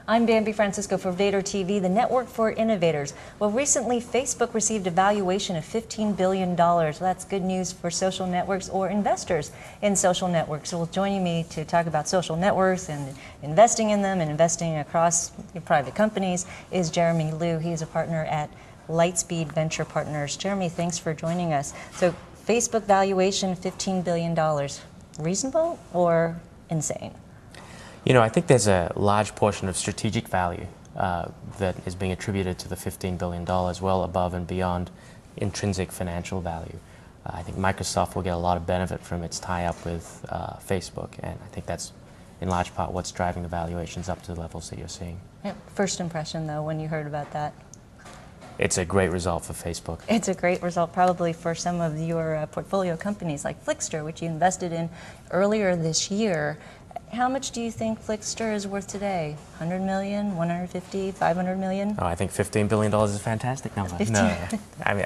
I'm Bambi Francisco for Vader TV, the network for innovators. Well, recently Facebook received a valuation of $15 billion. Well, that's good news for social networks or investors in social networks. So joining me to talk about social networks and investing in them and investing across private companies is Jeremy Liew. He is a partner at Lightspeed Venture Partners. Jeremy, thanks for joining us. So Facebook valuation, $15 billion. Reasonable or insane? You know, I think there's a large portion of strategic value that is being attributed to the $15 billion, well above and beyond intrinsic financial value. I think Microsoft will get a lot of benefit from its tie-up with Facebook, and I think that's in large part what's driving the valuations up to the levels that you're seeing. Yeah. First impression, though, when you heard about that? It's a great result for Facebook. It's a great result probably for some of your portfolio companies like Flixster, which you invested in earlier this year. How much do you think Flixster is worth today? 100 million, 150, 500 million? Oh, I think $15 billion is a fantastic number. 15. No, I mean,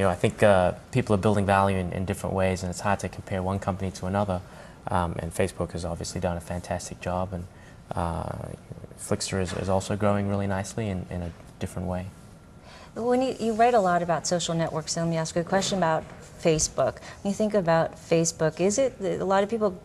I think people are building value in different ways, and it's hard to compare one company to another. And Facebook has obviously done a fantastic job, and Flixster is also growing really nicely in a different way. When you write a lot about social networks, so let me ask you a question about Facebook. When you think about Facebook, is it, a lot of people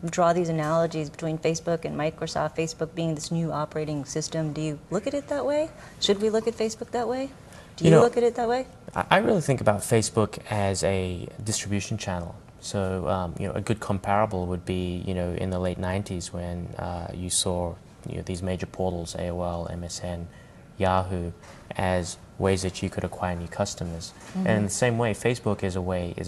draw these analogies between Facebook and Microsoft, Facebook being this new operating system. Do you look at it that way? Should we look at Facebook that way? Do you look at it that way? I really think about Facebook as a distribution channel. So, a good comparable would be, in the late 90s when you saw, these major portals, AOL, MSN, Yahoo, as ways that you could acquire new customers. Mm-hmm. And in the same way, Facebook is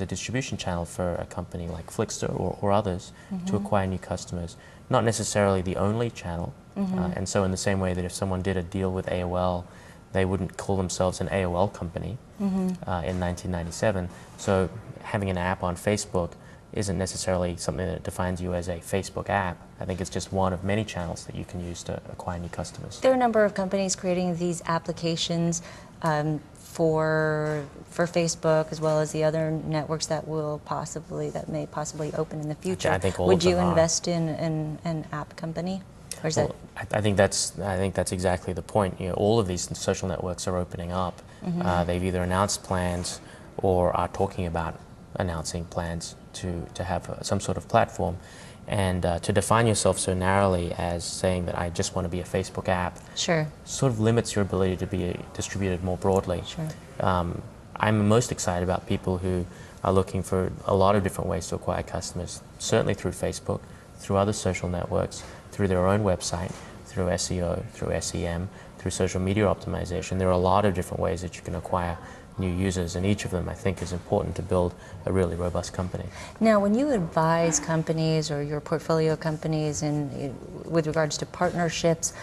a distribution channel for a company like Flixster or others mm-hmm. to acquire new customers. Not necessarily the only channel. Mm-hmm. And so in the same way that if someone did a deal with AOL, they wouldn't call themselves an AOL company mm-hmm. In 1997. So having an app on Facebook isn't necessarily something that defines you as a Facebook app. I think it's just one of many channels that you can use to acquire new customers. There are a number of companies creating these applications for Facebook, as well as the other networks that may possibly open in the future. I think all Would of them you are. Invest in an app company? Or is I think that's exactly the point. All of these social networks are opening up. Mm-hmm. They've either announced plans or are talking about announcing plans to have some sort of platform. And to define yourself so narrowly as saying that I just want to be a Facebook app sure. sort of limits your ability to be distributed more broadly. Sure. I'm most excited about people who are looking for a lot of different ways to acquire customers, certainly through Facebook, through other social networks, through their own website, through SEO, through SEM, through social media optimization. There are a lot of different ways that you can acquire new users, and each of them I think is important to build a really robust company. Now, when you advise companies or your portfolio companies with regards to partnerships,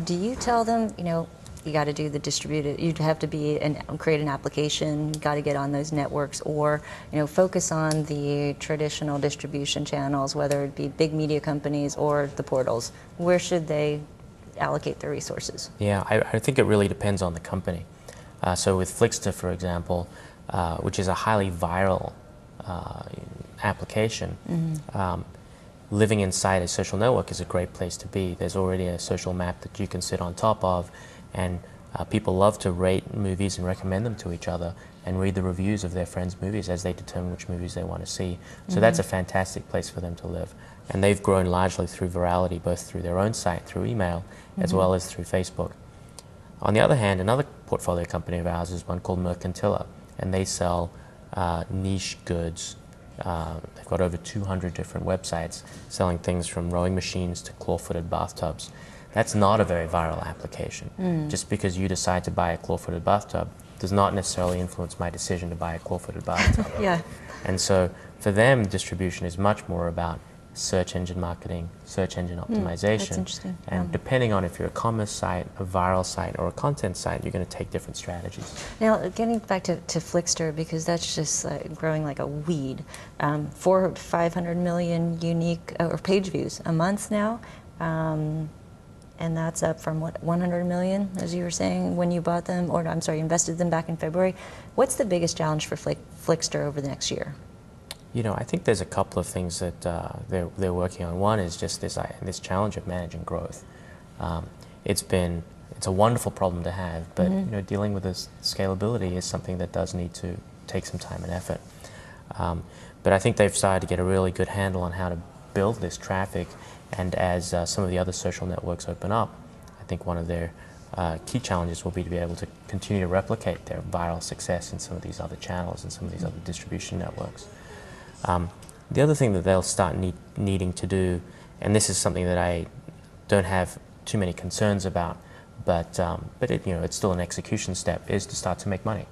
do you tell them, you got to do the distributed, you'd have to create an application, you got to get on those networks, or focus on the traditional distribution channels, whether it be big media companies or the portals? Where should they allocate their resources? Yeah, I think it really depends on the company. So with Flixster, for example, which is a highly viral application, mm-hmm. Living inside a social network is a great place to be. There's already a social map that you can sit on top of, and people love to rate movies and recommend them to each other and read the reviews of their friends' movies as they determine which movies they want to see. So mm-hmm. that's a fantastic place for them to live. And they've grown largely through virality, both through their own site, through email, mm-hmm. as well as through Facebook. On the other hand, another portfolio company of ours is one called Mercantilla, and they sell niche goods. They've got over 200 different websites selling things from rowing machines to claw-footed bathtubs. That's not a very viral application. Mm. Just because you decide to buy a claw-footed bathtub does not necessarily influence my decision to buy a claw-footed bathtub. Yeah. And so for them, distribution is much more about search engine marketing, search engine optimization. That's interesting. And depending on if you're a commerce site, a viral site, or a content site, you're going to take different strategies. Now, getting back to Flixster, because that's just growing like a weed. 400 to 500 million unique or page views a month now. And that's up from what, 100 million, as you were saying, when you bought them, or I'm sorry, invested them back in February. What's the biggest challenge for Flixster over the next year? I think there's a couple of things that they're working on. One is just this challenge of managing growth. It's a wonderful problem to have, but you know, dealing with this scalability is something that does need to take some time and effort. But I think they've started to get a really good handle on how to build this traffic, and as some of the other social networks open up, I think one of their key challenges will be to be able to continue to replicate their viral success in some of these other channels and some of these other distribution networks. The other thing that they'll start needing to do, and this is something that I don't have too many concerns about, but it, you know, it's still an execution step, is to start to make money.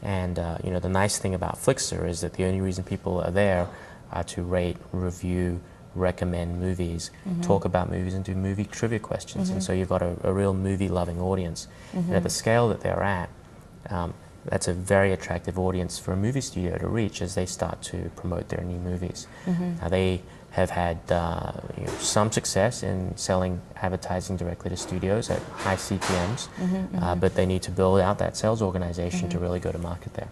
And you know, the nice thing about Flixster is that the only reason people are there are to rate, review, recommend movies, talk about movies, and do movie trivia questions. And so you've got a real movie-loving audience. And at the scale that they're at, that's a very attractive audience for a movie studio to reach as they start to promote their new movies. Now, they have had you know, some success in selling advertising directly to studios at high CPMs, but they need to build out that sales organization to really go to market there.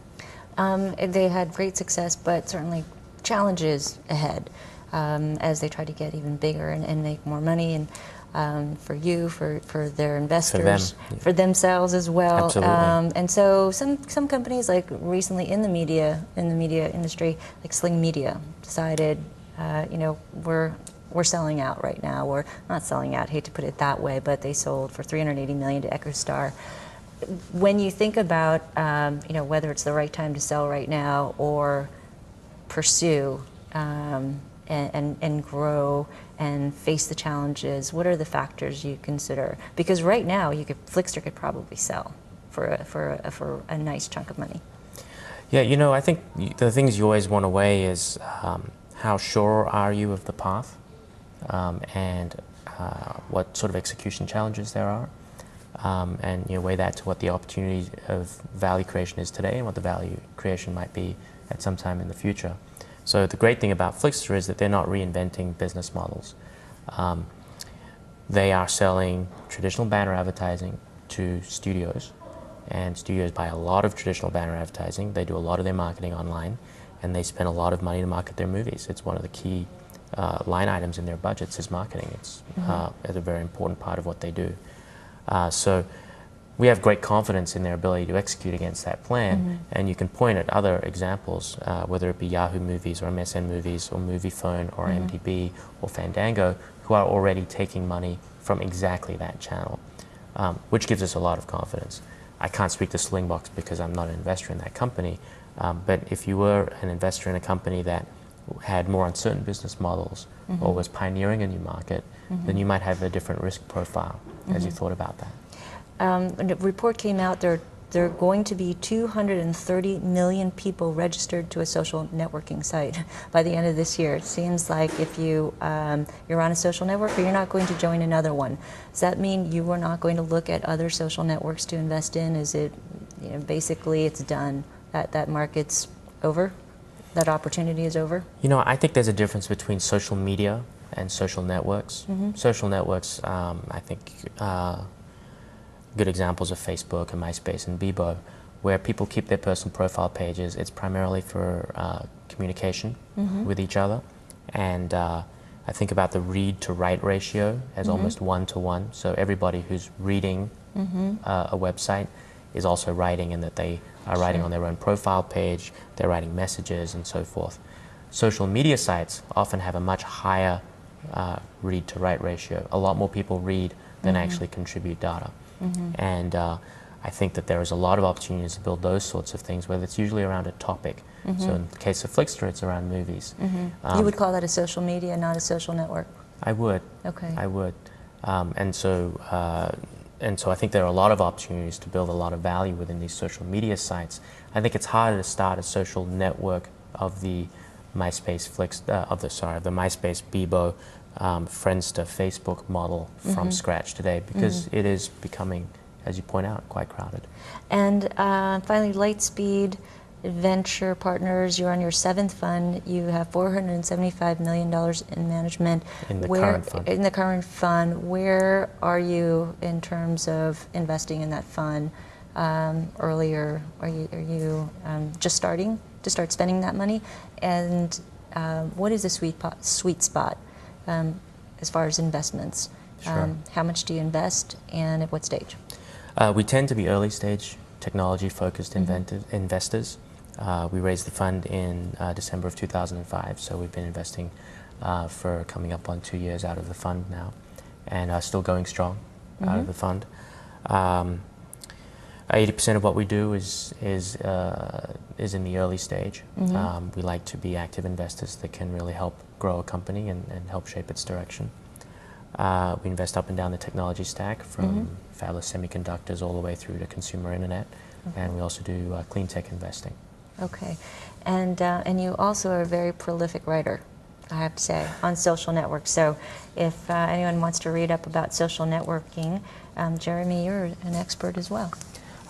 They had great success, but certainly challenges ahead as they try to get even bigger and make more money, and for you, for their investors, for themselves as well. Absolutely. And so some companies, like recently in the media industry, like Sling Media, decided, you know, we're selling out right now. We're not selling out, hate to put it that way, but they sold for $380 million to EchoStar. When you think about, you know, whether it's the right time to sell right now or pursue and grow and face the challenges, what are the factors you consider? Because right now, Flixster could probably sell for a nice chunk of money. Yeah, you know, I think the things you always want to weigh is how sure are you of the path, and what sort of execution challenges there are, and you know, weigh that to what the opportunity of value creation is today and what the value creation might be at some time in the future. So the great thing about Flixster is that they're not reinventing business models. They are selling traditional banner advertising to studios, and studios buy a lot of traditional banner advertising. They do a lot of their marketing online, and they spend a lot of money to market their movies. It's one of the key line items in their budgets is marketing. It's a very important part of what they do. So we have great confidence in their ability to execute against that plan, and you can point at other examples, whether it be Yahoo Movies or MSN Movies or Moviefone or MDB or Fandango, who are already taking money from exactly that channel, which gives us a lot of confidence. I can't speak to Slingbox because I'm not an investor in that company, but if you were an investor in a company that had more uncertain business models or was pioneering a new market, then you might have a different risk profile as you thought about that. A report came out, there are going to be 230 million people registered to a social networking site by the end of this year. It seems like if you're on a social network, or you're not going to join another one. Does that mean you are not going to look at other social networks to invest in? Is it, you know, basically it's done, that market's over? That opportunity is over? You know, I think there's a difference between social media and social networks. Social networks, I think, good examples of Facebook and MySpace and Bebo, where people keep their personal profile pages. It's primarily for communication with each other. And I think about the read to write ratio as almost 1-to-1. So everybody who's reading a website is also writing, and that they are writing on their own profile page, they're writing messages and so forth. Social media sites often have a much higher read to write ratio. A lot more people read than actually contribute data. And I think that there is a lot of opportunities to build those sorts of things, where it's usually around a topic. So in the case of Flixster, it's around movies. You would call that a social media, not a social network? I would. Okay. I would. And so I think there are a lot of opportunities to build a lot of value within these social media sites. I think it's harder to start a social network of the MySpace the MySpace Bebo, Friendster, Facebook model from scratch today, because it is becoming, as you point out, quite crowded. And finally, Lightspeed Venture Partners, you're on your 7th fund. You have $475 million in management. In the current fund. In the current fund. Where are you in terms of investing in that fund? Earlier, are you just starting to start spending that money? And what is the sweet spot as far as investments? Sure. How much do you invest, and at what stage? We tend to be early stage, technology-focused investors. We raised the fund in December of 2005, so we've been investing for coming up on 2 years out of the fund now, and still going strong out of the fund. 80% of what we do is in the early stage. We like to be active investors that can really help grow a company and help shape its direction. We invest up and down the technology stack, from fabless semiconductors all the way through to consumer internet, and we also do clean tech investing. Okay, and you also are a very prolific writer, I have to say, on social networks. So if anyone wants to read up about social networking, Jeremy, you're an expert as well.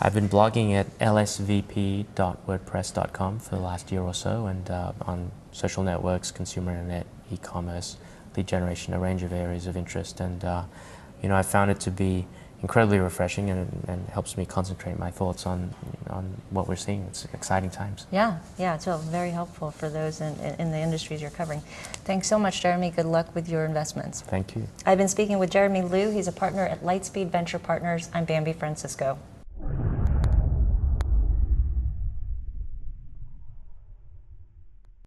I've been blogging at lsvp.wordpress.com for the last year or so, and on social networks, consumer internet, e-commerce, lead generation, a range of areas of interest. And you know, I found it to be incredibly refreshing, and helps me concentrate my thoughts on what we're seeing. It's exciting times. Yeah, it's very helpful for those in the industries you're covering. Thanks so much, Jeremy. Good luck with your investments. Thank you. I've been speaking with Jeremy Liew. He's a partner at Lightspeed Venture Partners. I'm Bambi Francisco.